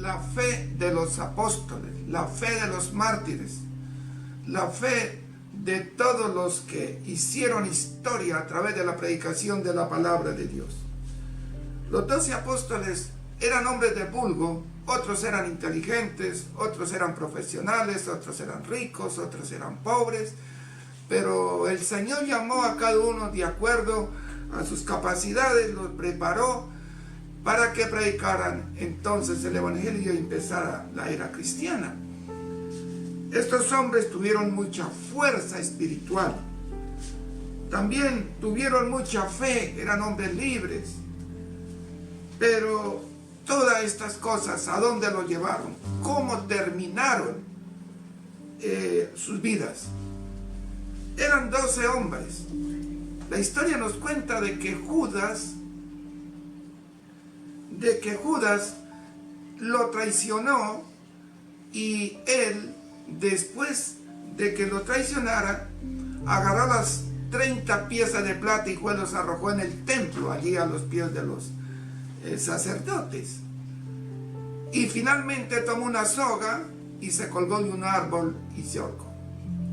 la fe de los apóstoles, la fe de los mártires, la fe de todos los que hicieron historia a través de la predicación de la palabra de Dios. Los 12 apóstoles eran hombres de vulgo, otros eran inteligentes, otros eran profesionales, otros eran ricos, otros eran pobres, pero el Señor llamó a cada uno de acuerdo a sus capacidades, los preparó para que predicaran entonces el Evangelio y empezara la era cristiana. Estos hombres tuvieron mucha fuerza espiritual, también tuvieron mucha fe, eran hombres libres, pero todas estas cosas, ¿a dónde los llevaron? ¿Cómo terminaron sus vidas? Eran 12 hombres. La historia nos cuenta de que Judas lo traicionó, y él, después de que lo traicionara, agarró las 30 piezas de plata y los arrojó en el templo, allí a los pies de los sacerdotes. Y finalmente tomó una soga y se colgó de un árbol y se ahorcó.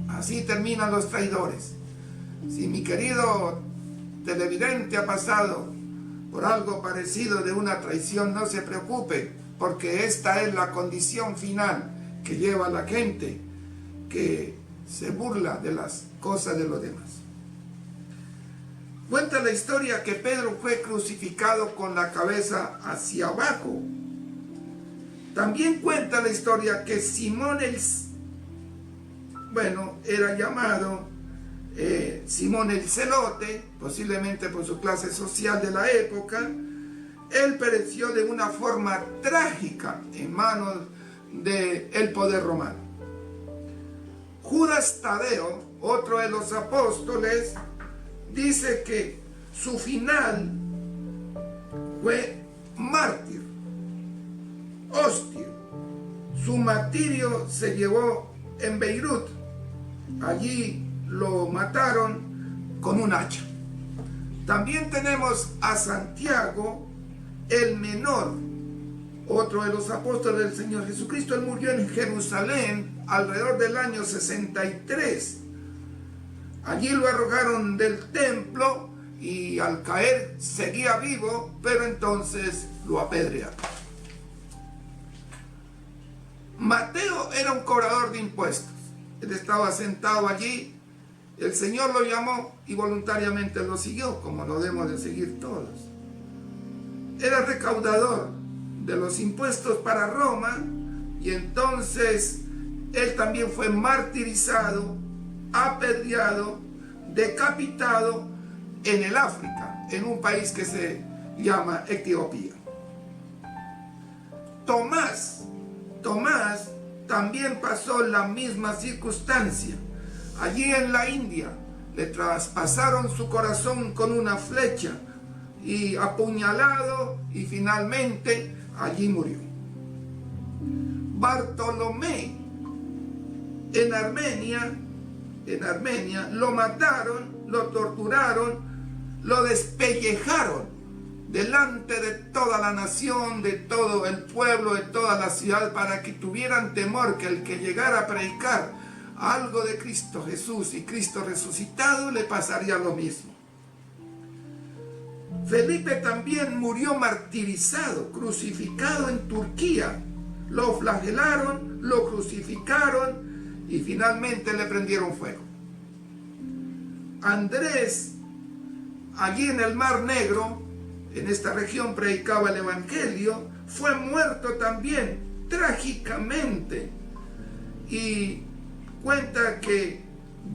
Así terminan los traidores. Si mi querido televidente ha pasado por algo parecido de una traición, no se preocupe, porque esta es la condición final que lleva a la gente que se burla de las cosas de los demás. Cuenta la historia que Pedro fue crucificado con la cabeza hacia abajo. También cuenta la historia que Simón era llamado Simón el Celote, posiblemente por su clase social de la época. Él pereció de una forma trágica en manos del poder romano. Judas Tadeo, otro de los apóstoles, dice que su final fue mártir, hostia. Su martirio se llevó en Beirut. Allí lo mataron con un hacha. También tenemos a Santiago, el menor, otro de los apóstoles del Señor Jesucristo. Él murió en Jerusalén alrededor del año 63. Allí lo arrojaron del templo y al caer seguía vivo, pero entonces lo apedrearon. Mateo era un cobrador de impuestos. Él estaba sentado allí, el Señor lo llamó y voluntariamente lo siguió, como lo debemos de seguir todos. Era recaudador de los impuestos para Roma, y entonces él también fue martirizado, apedreado, decapitado en el África, en un país que se llama Etiopía. Tomás también pasó la misma circunstancia. Allí en la India le traspasaron su corazón con una flecha y apuñalado, y finalmente allí murió. Bartolomé en Armenia lo mataron, lo torturaron, lo despellejaron delante de toda la nación, de todo el pueblo, de toda la ciudad, para que tuvieran temor que el que llegara a predicar algo de Cristo Jesús y Cristo resucitado le pasaría lo mismo. Felipe también murió martirizado, crucificado en Turquía. Lo flagelaron, lo crucificaron y finalmente le prendieron fuego. Andrés, allí en el Mar Negro, en esta región predicaba el Evangelio, fue muerto también trágicamente, y cuenta que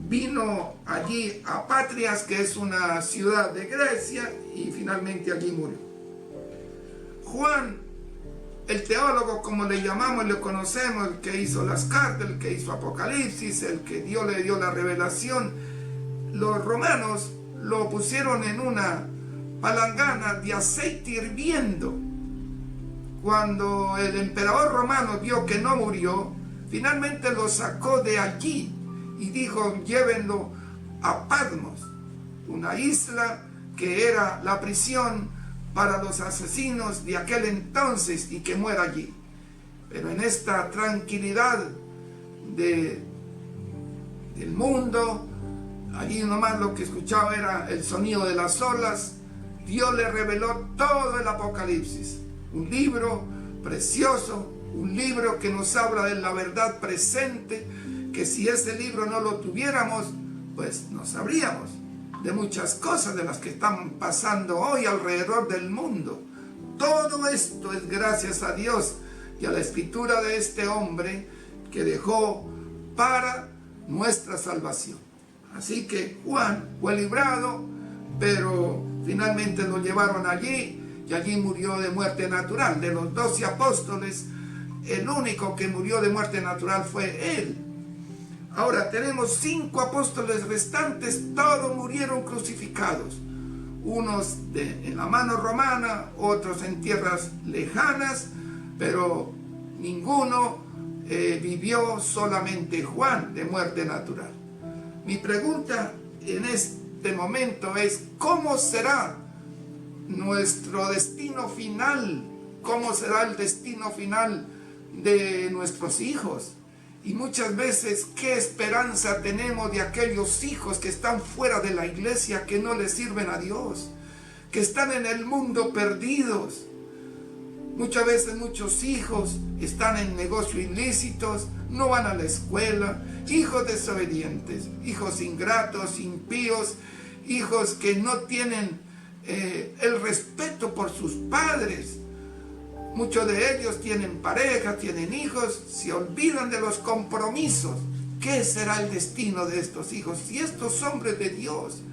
vino allí a Patrias, que es una ciudad de Grecia, y finalmente allí murió. Juan, el teólogo, como le llamamos, le conocemos, el que hizo las cartas, el que hizo Apocalipsis, el que Dios le dio la revelación, los romanos lo pusieron en una palangana de aceite hirviendo. Cuando el emperador romano vio que no murió, finalmente lo sacó de allí y dijo: llévenlo a Patmos, una isla que era la prisión para los asesinos de aquel entonces, y que muera allí. Pero en esta tranquilidad del mundo, allí nomás lo que escuchaba era el sonido de las olas, Dios le reveló todo el Apocalipsis. Un libro precioso, un libro que nos habla de la verdad presente, que si ese libro no lo tuviéramos, pues no sabríamos de muchas cosas de las que están pasando hoy alrededor del mundo. Todo esto es gracias a Dios y a la escritura de este hombre que dejó para nuestra salvación. Así que Juan fue librado, pero finalmente lo llevaron allí y allí murió de muerte natural. De los 12 apóstoles, el único que murió de muerte natural fue él. Ahora tenemos 5 apóstoles restantes, todos murieron crucificados. Unos en la mano romana, otros en tierras lejanas, pero ninguno vivió, solamente Juan, de muerte natural. Mi pregunta en este momento es: ¿cómo será nuestro destino final? ¿Cómo será el destino final de nuestros hijos? Y muchas veces, ¿qué esperanza tenemos de aquellos hijos que están fuera de la iglesia, que no le sirven a Dios, que están en el mundo perdidos? Muchas veces muchos hijos están en negocios ilícitos, no van a la escuela, hijos desobedientes, hijos ingratos, impíos, hijos que no tienen el respeto por sus padres. Muchos de ellos tienen pareja, tienen hijos, se olvidan de los compromisos. ¿Qué será el destino de estos hijos? Si estos hombres de Dios,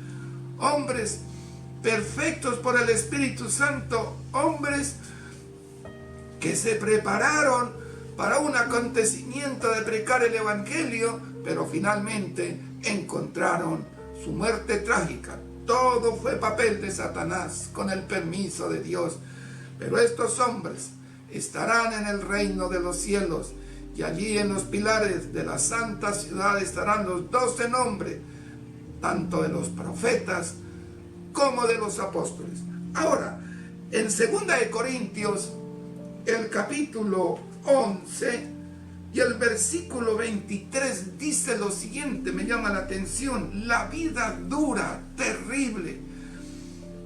hombres perfectos por el Espíritu Santo, hombres que se prepararon para un acontecimiento de predicar el Evangelio, pero finalmente encontraron su muerte trágica. Todo fue papel de Satanás, con el permiso de Dios. Pero estos hombres estarán en el reino de los cielos, y allí en los pilares de la santa ciudad estarán los 12 nombres, tanto de los profetas como de los apóstoles. Ahora, en 2 de Corintios, el capítulo 11 y el versículo 23 dice lo siguiente, me llama la atención: la vida dura, terrible,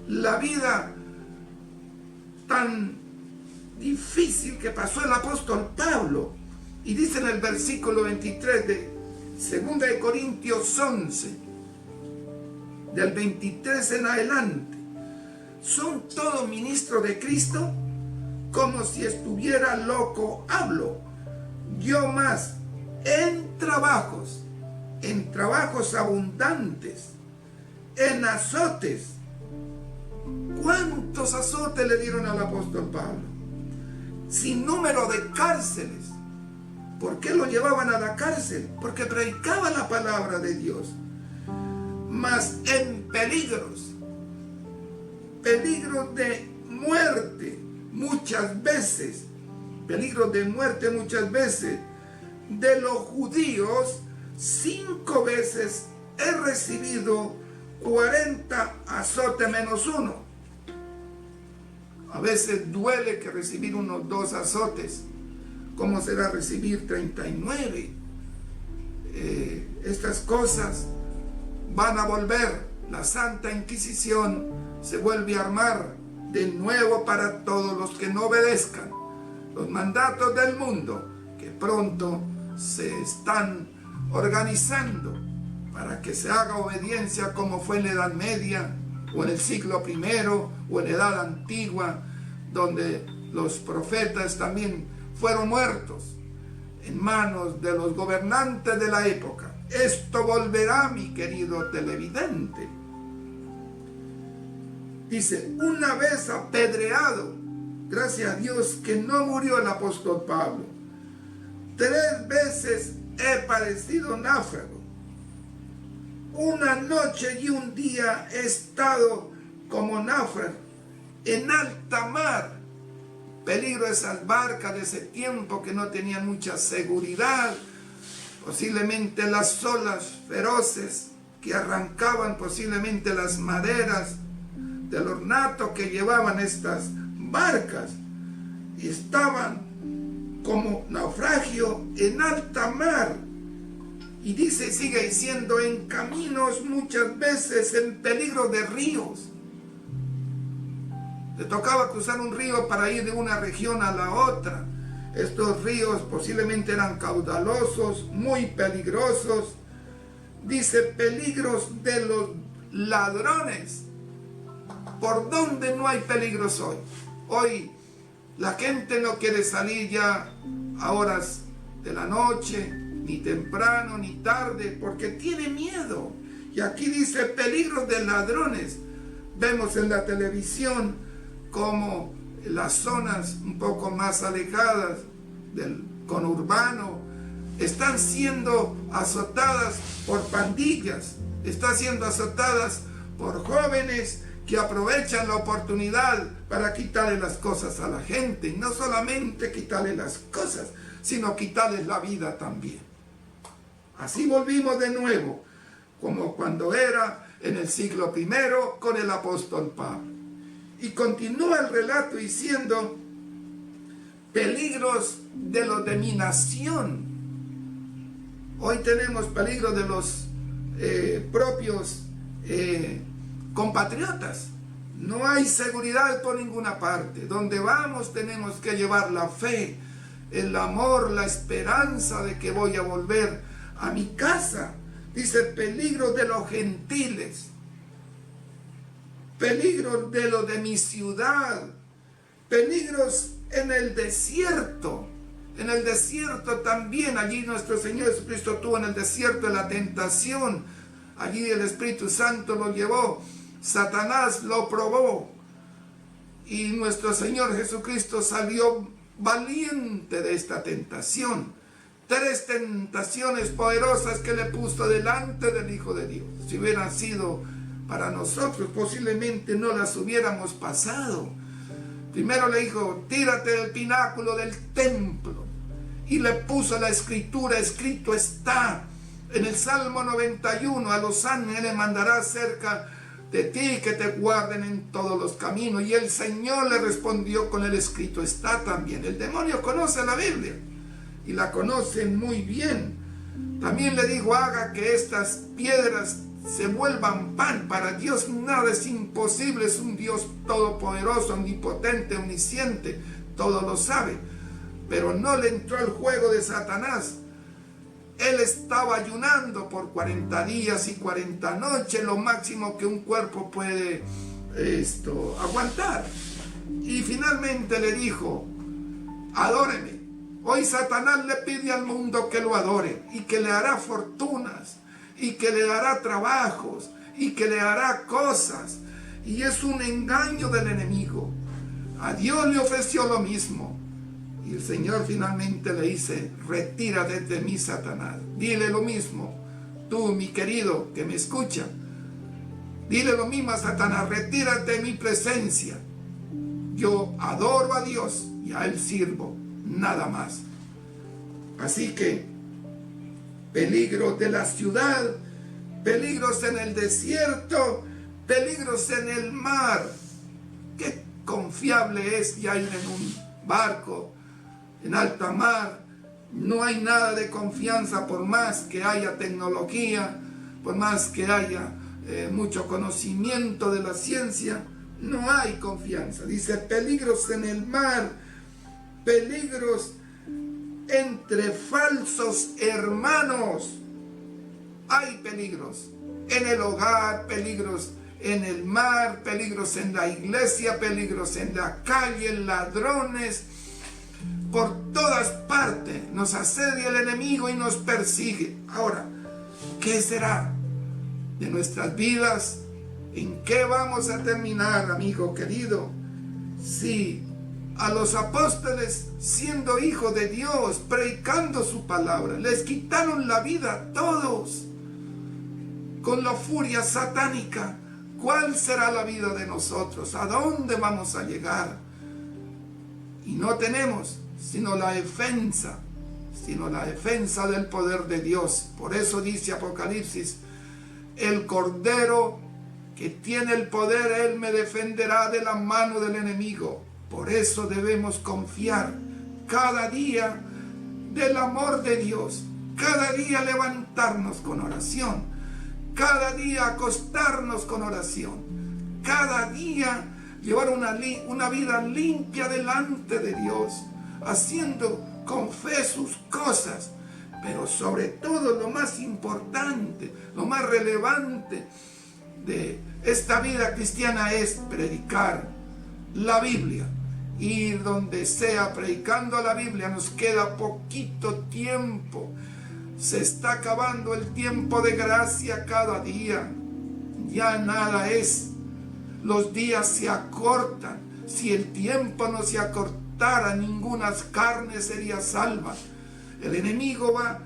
la vida tan difícil que pasó el apóstol Pablo. Y dice en el versículo 23 de 2 de Corintios 11, del 23 en adelante: ¿son todos ministros de Cristo? Como si estuviera loco hablo. Yo más, en trabajos abundantes, en azotes. ¿Cuántos azotes le dieron al apóstol Pablo? Sin número de cárceles. ¿Por qué lo llevaban a la cárcel? Porque predicaba la palabra de Dios. Mas en peligros de muerte muchas veces, de los judíos 5 veces he recibido 40 azotes menos uno. A veces duele que recibir unos 2 azotes. ¿Cómo será recibir 39? Estas cosas van a volver. La Santa Inquisición se vuelve a armar de nuevo para todos los que no obedezcan los mandatos del mundo, que pronto se están organizando para que se haga obediencia, como fue en la Edad Media, o en el siglo I, o en la Edad Antigua, donde los profetas también fueron muertos en manos de los gobernantes de la época. Esto volverá, mi querido televidente. Dice: una vez apedreado, gracias a Dios que no murió el apóstol Pablo. 3 veces he padecido náufrago. Una noche y un día he estado como náufrago en alta mar. Peligro de esas barcas de ese tiempo que no tenían mucha seguridad. Posiblemente las olas feroces que arrancaban posiblemente las maderas del ornato que llevaban estas barcas, y estaban como naufragio en alta mar. Y dice, sigue diciendo, en caminos muchas veces en peligro de ríos. Le tocaba cruzar un río para ir de una región a la otra. Estos ríos posiblemente eran caudalosos, muy peligrosos. Dice, peligros de los ladrones. ¿Por dónde no hay peligros hoy? Hoy la gente no quiere salir ya a horas de la noche, ni temprano, ni tarde, porque tiene miedo. Y aquí dice peligros de ladrones. Vemos en la televisión como las zonas un poco más alejadas del conurbano están siendo azotadas por pandillas, están siendo azotadas por jóvenes que aprovechan la oportunidad para quitarle las cosas a la gente. Y no solamente quitarle las cosas, sino quitarles la vida también. Así volvimos de nuevo, como cuando era en el siglo I con el apóstol Pablo. Y continúa el relato diciendo, peligros de los de mi nación. Hoy tenemos peligros de los propios compatriotas. No hay seguridad por ninguna parte. Donde vamos tenemos que llevar la fe, el amor, la esperanza de que voy a volver a mi casa. Dice, peligros de los gentiles, peligros de lo de mi ciudad, peligros en el desierto. En el desierto también, allí nuestro Señor Jesucristo tuvo en el desierto la tentación. Allí el Espíritu Santo lo llevó, Satanás lo probó. Y nuestro Señor Jesucristo salió valiente de esta tentación. 3 tentaciones poderosas que le puso delante del Hijo de Dios. Si hubieran sido para nosotros, posiblemente no las hubiéramos pasado. Primero le dijo, tírate del pináculo del templo. Y le puso la escritura, escrito está. En el Salmo 91, a los ángeles mandará cerca de ti que te guarden en todos los caminos. Y el Señor le respondió con el escrito está también. El demonio conoce la Biblia y la conoce muy bien. También le dijo, haga que estas piedras se vuelvan pan. Para Dios nada es imposible, es un Dios todopoderoso, omnipotente, omnisciente, todo lo sabe. Pero no le entró el juego de Satanás. Él estaba ayunando por 40 días y 40 noches, lo máximo que un cuerpo puede aguantar. Y finalmente le dijo, adóreme. Hoy Satanás le pide al mundo que lo adore y que le hará fortunas y que le hará trabajos y que le hará cosas. Y es un engaño del enemigo. A Dios le ofreció lo mismo. Y el Señor finalmente le dice, retírate de mí, Satanás. Dile lo mismo, tú, mi querido, que me escucha. Dile lo mismo a Satanás, retírate de mi presencia. Yo adoro a Dios y a Él sirvo, nada más. Así que, peligros de la ciudad, peligros en el desierto, peligros en el mar. Qué confiable es ya ir en un barco en alta mar. No hay nada de confianza, por más que haya tecnología, por más que haya mucho conocimiento de la ciencia, no hay confianza. Dice, peligros en el mar, peligros entre falsos hermanos. Hay peligros en el hogar, peligros en el mar, peligros en la iglesia, peligros en la calle, ladrones. Por todas partes nos asedia el enemigo y nos persigue. Ahora, ¿qué será de nuestras vidas? ¿En qué vamos a terminar, amigo querido? Si a los apóstoles, siendo hijos de Dios, predicando su palabra, les quitaron la vida a todos con la furia satánica, ¿cuál será la vida de nosotros? ¿A dónde vamos a llegar? Y no tenemos sino la defensa del poder de Dios. Por eso dice Apocalipsis, el Cordero que tiene el poder, Él me defenderá de la mano del enemigo. Por eso debemos confiar cada día del amor de Dios, cada día levantarnos con oración, cada día acostarnos con oración, cada día llevar una vida limpia delante de Dios, haciendo con fe sus cosas, pero sobre todo lo más importante, lo más relevante de esta vida cristiana es predicar la Biblia. Ir donde sea predicando la Biblia. Nos queda poquito tiempo, se está acabando el tiempo de gracia cada día, ya nada es, los días se acortan. Si el tiempo no se acortara, ninguna carne sería salva. El enemigo va a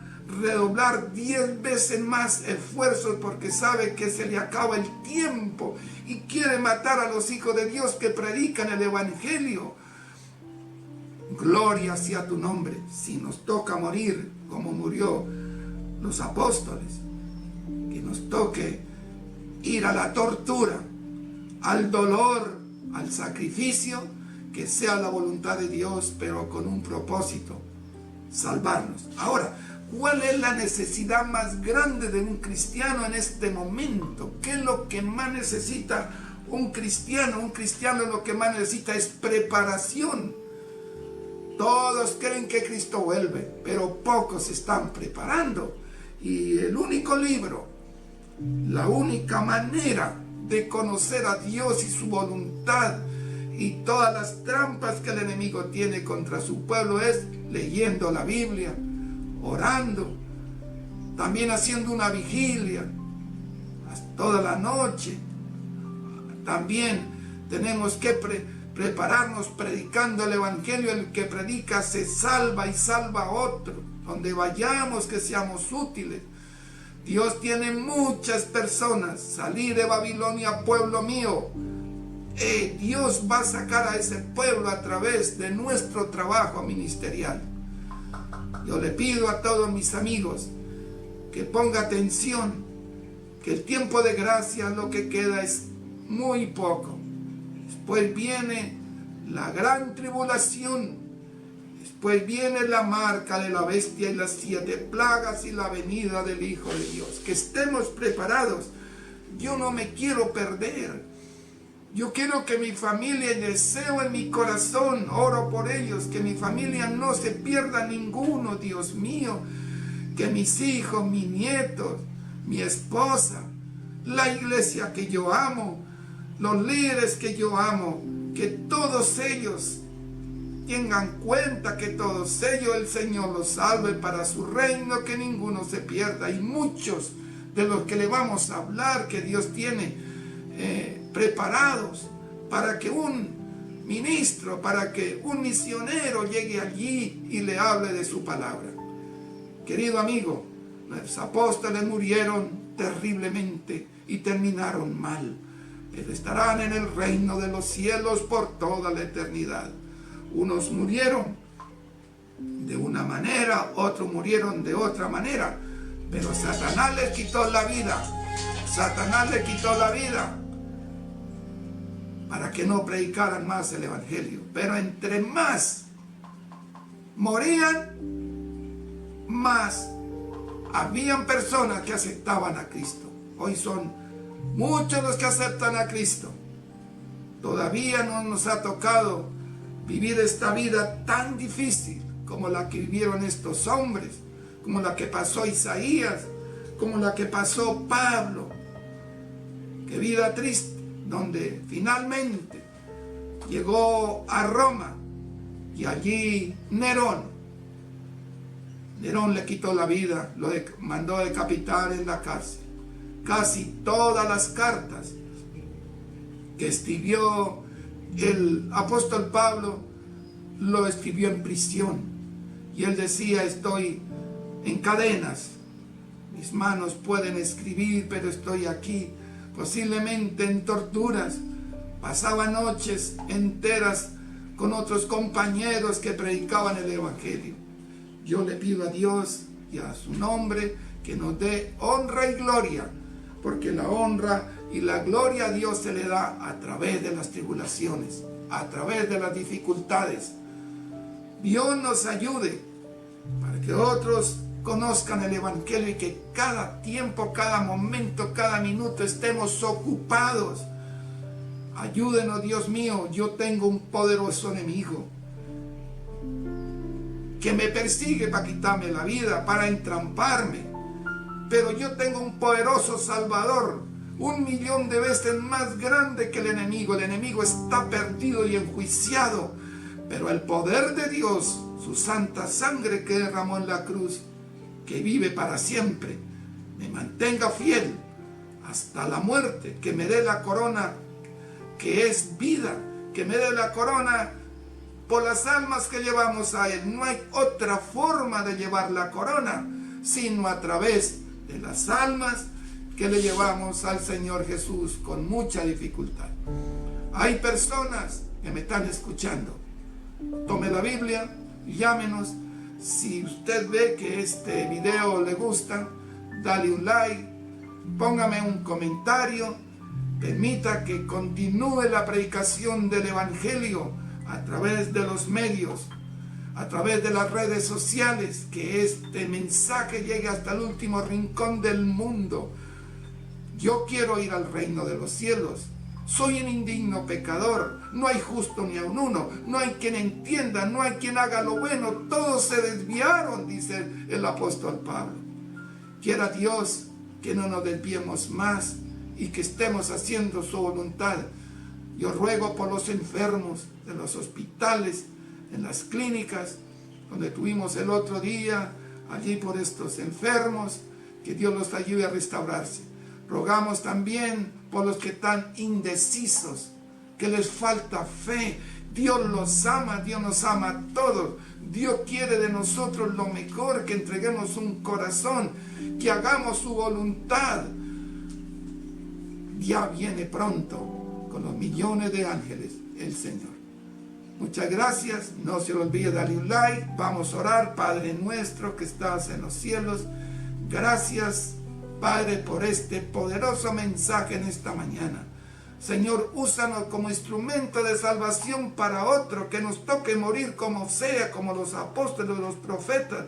redoblar 10 veces más esfuerzos porque sabe que se le acaba el tiempo y quiere matar a los hijos de Dios que predican el Evangelio. Gloria sea tu nombre. Si nos toca morir como murió los apóstoles, que nos toque ir a la tortura, al dolor, al sacrificio, que sea la voluntad de Dios, pero con un propósito: salvarnos. Ahora, ¿cuál es la necesidad más grande de un cristiano en este momento? ¿Qué es lo que más necesita un cristiano? Un cristiano lo que más necesita es preparación. Todos creen que Cristo vuelve, pero pocos se están preparando. Y el único libro, la única manera de conocer a Dios y su voluntad y todas las trampas que el enemigo tiene contra su pueblo es leyendo la Biblia, orando, también haciendo una vigilia toda la noche. También tenemos que prepararnos predicando el Evangelio. El que predica se salva y salva a otro. Donde vayamos, que seamos útiles. Dios tiene muchas personas. Salí de Babilonia, pueblo mío. Dios va a sacar a ese pueblo a través de nuestro trabajo ministerial. Yo le pido a todos mis amigos que ponga atención, que el tiempo de gracia lo que queda es muy poco. Después viene la gran tribulación, después viene la marca de la bestia y las 7 plagas y la venida del Hijo de Dios. Que estemos preparados. Yo no me quiero perder. Yo quiero que mi familia, deseo en mi corazón, oro por ellos, que mi familia no se pierda ninguno, Dios mío. Que mis hijos, mis nietos, mi esposa, la iglesia que yo amo, los líderes que yo amo, que todos ellos tengan cuenta, que todos ellos el Señor los salve para su reino, que ninguno se pierda. Y muchos de los que le vamos a hablar, que Dios tiene preparados para que un ministro, para que un misionero llegue allí y le hable de su palabra. Querido amigo, los apóstoles murieron terriblemente y terminaron mal, pero estarán en el reino de los cielos por toda la eternidad. Unos murieron de una manera, otros murieron de otra manera, pero Satanás les quitó la vida. Satanás les quitó la vida para que no predicaran más el Evangelio. Pero entre más morían, más habían personas que aceptaban a Cristo. Hoy son muchos los que aceptan a Cristo. Todavía no nos ha tocado vivir esta vida tan difícil como la que vivieron estos hombres, como la que pasó Isaías, como la que pasó Pablo. Qué vida triste, donde finalmente llegó a Roma y allí Nerón le quitó la vida, lo mandó a decapitar en la cárcel. Casi todas las cartas que escribió el apóstol Pablo lo escribió en prisión, y él decía: estoy en cadenas, mis manos pueden escribir, pero estoy aquí, posiblemente en torturas. Pasaba noches enteras con otros compañeros que predicaban el Evangelio. Yo le pido a Dios y a su nombre que nos dé honra y gloria, porque la honra y la gloria a Dios se le da a través de las tribulaciones, a través de las dificultades. Dios nos ayude para que otros conozcan el Evangelio y que cada tiempo, cada momento, cada minuto estemos ocupados. Ayúdenos, Dios mío. Yo tengo un poderoso enemigo que me persigue para quitarme la vida, para entramparme. Pero yo tengo un poderoso Salvador, 1.000.000 de veces más grande que el enemigo. El enemigo está perdido y enjuiciado, pero el poder de Dios, su santa sangre que derramó en la cruz, que vive para siempre, me mantenga fiel hasta la muerte, que me dé la corona que es vida, que me dé la corona por las almas que llevamos a Él. No hay otra forma de llevar la corona, sino a través de las almas que le llevamos al Señor Jesús con mucha dificultad. Hay personas que me están escuchando. Tome la Biblia, llámenos. Si usted ve que este video le gusta, dale un like, póngame un comentario, permita que continúe la predicación del Evangelio a través de los medios, a través de las redes sociales, que este mensaje llegue hasta el último rincón del mundo. Yo quiero ir al reino de los cielos. Soy un indigno pecador, no hay justo ni aun uno, no hay quien entienda, no hay quien haga lo bueno, todos se desviaron, dice el apóstol Pablo. Quiera Dios que no nos desviemos más y que estemos haciendo su voluntad. Yo ruego por los enfermos de los hospitales, en las clínicas, donde tuvimos el otro día, allí por estos enfermos, que Dios los ayude a restaurarse. Rogamos también por los que están indecisos, que les falta fe. Dios los ama, Dios nos ama a todos. Dios quiere de nosotros lo mejor, que entreguemos un corazón, que hagamos su voluntad. Ya viene pronto con los millones de ángeles el Señor. Muchas gracias. No se olvide darle un like. Vamos a orar. Padre nuestro que estás en los cielos, gracias, Padre, por este poderoso mensaje en esta mañana. Señor, úsanos como instrumento de salvación para otro, que nos toque morir como sea, como los apóstoles, los profetas,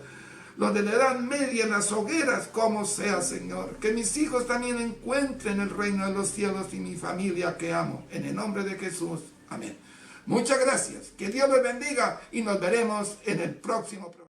los de la Edad Media, en las hogueras, como sea, Señor. Que mis hijos también encuentren el reino de los cielos y mi familia que amo. En el nombre de Jesús. Amén. Muchas gracias. Que Dios los bendiga y nos veremos en el próximo programa.